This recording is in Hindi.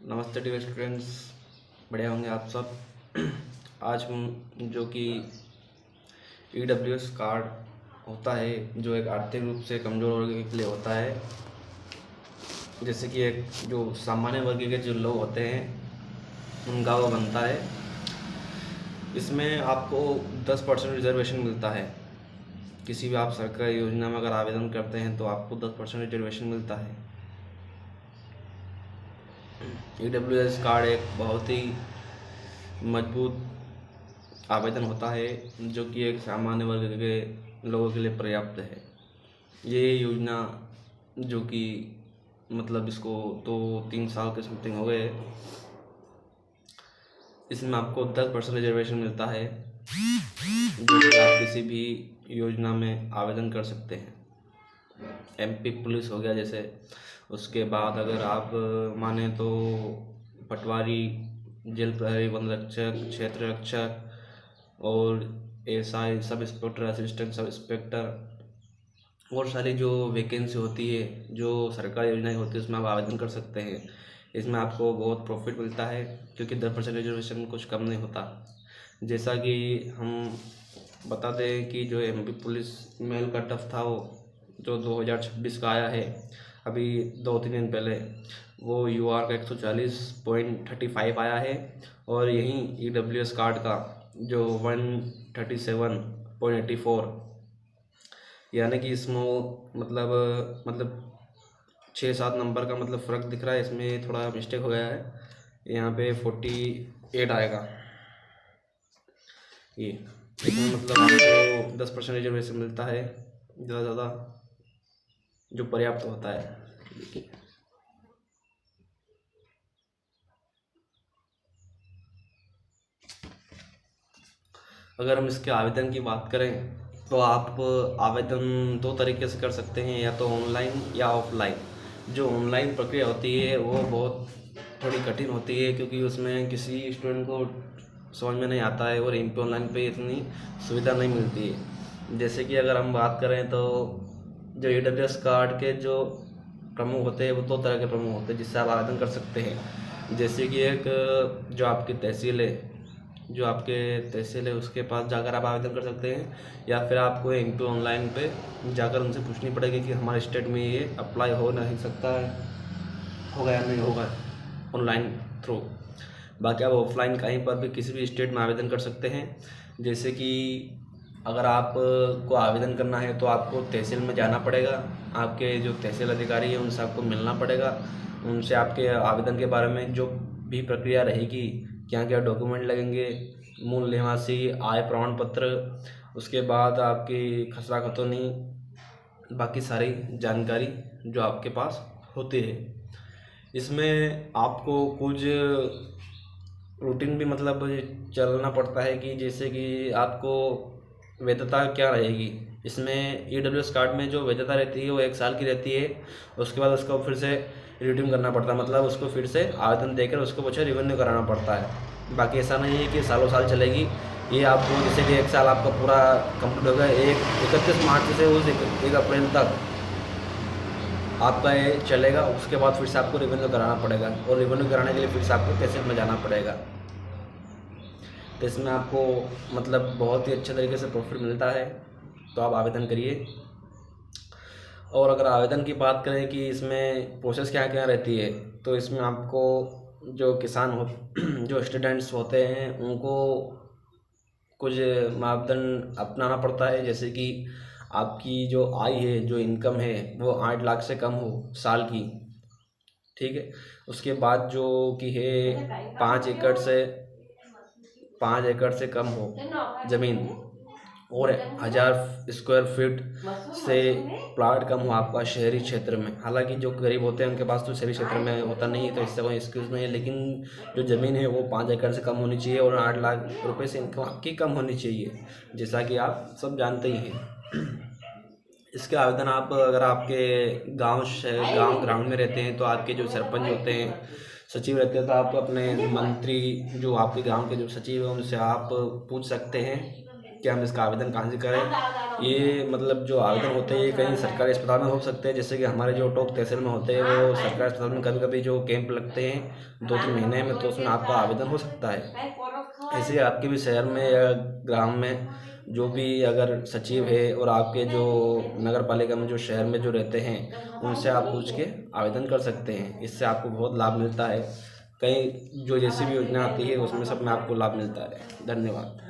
नमस्ते डियर स्टूडेंट्स, बढ़िया होंगे आप सब। आज हम जो कि EWS कार्ड होता है, जो एक आर्थिक रूप से कमज़ोर वर्ग के लिए होता है, जैसे कि एक जो सामान्य वर्ग के जो लोग होते हैं उनका वो बनता है। इसमें आपको 10% रिजर्वेशन मिलता है। किसी भी आप सरकारी योजना में अगर आवेदन करते हैं तो आपको 10% रिजर्वेशन मिलता है। EWS कार्ड एक बहुत ही मजबूत आवेदन होता है, जो कि एक सामान्य वर्ग के लोगों के लिए पर्याप्त है। ये योजना जो कि मतलब इसको 2-3 साल के समथिंग हो गए, इसमें आपको 10% रिजर्वेशन मिलता है, जो कि आप किसी भी योजना में आवेदन कर सकते हैं। MP पुलिस हो गया जैसे, उसके बाद अगर आप माने तो पटवारी, जेल प्रहरी, वन रक्षक, क्षेत्र रक्षक और SI, sub inspector, assistant sub inspector और सारी जो वैकेंसी होती है, जो सरकारी योजनाएं होती है, उसमें आप आवेदन कर सकते हैं। इसमें आपको बहुत प्रॉफिट मिलता है, क्योंकि 10% रिजर्वेशन कुछ कम नहीं होता। जैसा कि हम बता दें कि जो MP पुलिस मेल का टफ था, वो जो 2026 का आया है अभी 2-3 दिन पहले, वो UR का 140.35 आया है, और यहीं EWS कार्ड का जो 137.84, यानी कि इसमें मतलब 6-7 नंबर का मतलब फ़र्क दिख रहा है। इसमें थोड़ा मिस्टेक हो गया है, यहाँ पे 48 आएगा। ये इसमें मतलब आपको 10% रिजर्वेशन मिलता है, ज़्यादा जो पर्याप्त होता है। अगर हम इसके आवेदन की बात करें तो आप आवेदन 2 तरीके से कर सकते हैं, या तो ऑनलाइन या ऑफलाइन। जो ऑनलाइन प्रक्रिया होती है वो बहुत थोड़ी कठिन होती है, क्योंकि उसमें किसी स्टूडेंट को समझ में नहीं आता है, और MP ऑनलाइन पे इतनी सुविधा नहीं मिलती है। जैसे कि अगर हम बात करें तो जो EWS कार्ड के जो प्रमुख होते हैं वो 2 तरह के प्रमुख होते हैं, जिससे आप आवेदन कर सकते हैं। जैसे कि एक जो आपकी तहसील है उसके पास जाकर आप आवेदन कर सकते हैं, या फिर आपको MP ऑनलाइन पे जाकर उनसे पूछनी पड़ेगी कि हमारे स्टेट में ये अप्लाई हो नहीं सकता है, होगा या नहीं होगा ऑनलाइन थ्रू। बाकी आप ऑफलाइन कहीं पर भी किसी भी स्टेट में आवेदन कर सकते हैं। जैसे कि अगर आप को आवेदन करना है तो आपको तहसील में जाना पड़ेगा, आपके जो तहसील अधिकारी हैं उनसे आपको मिलना पड़ेगा, उनसे आपके आवेदन के बारे में जो भी प्रक्रिया रहेगी, क्या क्या डॉक्यूमेंट लगेंगे, मूल निवासी, आय प्रमाण पत्र, उसके बाद आपकी खसरा खतौनी, बाकी सारी जानकारी जो आपके पास होती है। इसमें आपको कुछ रूटीन भी मतलब चलना पड़ता है, कि जैसे कि आपको वैधता क्या रहेगी। इसमें EWS कार्ड में जो वैधता रहती है वो 1 साल की रहती है। उसके बाद उसको फिर से रिड्यूम करना पड़ता है, मतलब उसको फिर से आवेदन देकर उसको कुछ रिन्यू कराना पड़ता है। बाकी ऐसा नहीं है कि सालों साल चलेगी। ये आपको जैसे कि 1 साल आपका पूरा कंप्लीट हो गया, 31 मार्च से उस 1 अप्रैल तक आपका ये चलेगा। उसके बाद फिर से आपको रिन्यू कराना पड़ेगा, और रिन्यू कराने के लिए फिर से आपको तहसील में जाना पड़ेगा। तो इसमें आपको मतलब बहुत ही अच्छे तरीके से प्रॉफिट मिलता है, तो आप आवेदन करिए। और अगर आवेदन की बात करें कि इसमें प्रोसेस क्या क्या रहती है, तो इसमें आपको जो किसान हो जो स्टूडेंट्स होते हैं उनको कुछ मापदंड अपनाना पड़ता है। जैसे कि आपकी जो आय है, जो इनकम है, वो 8 लाख से कम हो साल की, ठीक है। उसके बाद जो कि है 5 एकड़ से कम हो ज़मीन, और 1000 स्क्वायर फीट से प्लाट कम हो आपका शहरी क्षेत्र में। हालांकि जो गरीब होते हैं उनके पास तो शहरी क्षेत्र में होता नहीं है, तो इससे कोई एक्सक्यूज़ नहीं है, लेकिन जो ज़मीन है वो 5 एकड़ से कम होनी चाहिए, और 8 लाख रुपए से इनकम आपकी कम होनी चाहिए, जैसा कि आप सब जानते ही हैं। इसके आवेदन आप अगर आपके गांव ग्रामीण में रहते हैं तो आपके जो सरपंच होते हैं, सचिव रहते हैं, तो आप अपने मंत्री जो आपके गांव के जो सचिव हैं उनसे आप पूछ सकते हैं कि हम इसका आवेदन कहाँ से करें। ये मतलब जो आवेदन होते हैं ये कहीं सरकारी अस्पताल में हो सकते हैं, जैसे कि हमारे जो टोंक तहसील में होते हैं वो सरकारी अस्पताल में कभी कभी जो कैंप लगते हैं 2-3 महीने में, तो उसमें आपका आवेदन हो सकता है। ऐसे आपके भी शहर में या ग्राम में जो भी अगर सचिव है और आपके जो नगर पालिका में जो शहर में जो रहते हैं उनसे आप पूछ के आवेदन कर सकते हैं। इससे आपको बहुत लाभ मिलता है। कई जो जैसी भी योजना आती है उसमें सब में आपको लाभ मिलता है। धन्यवाद।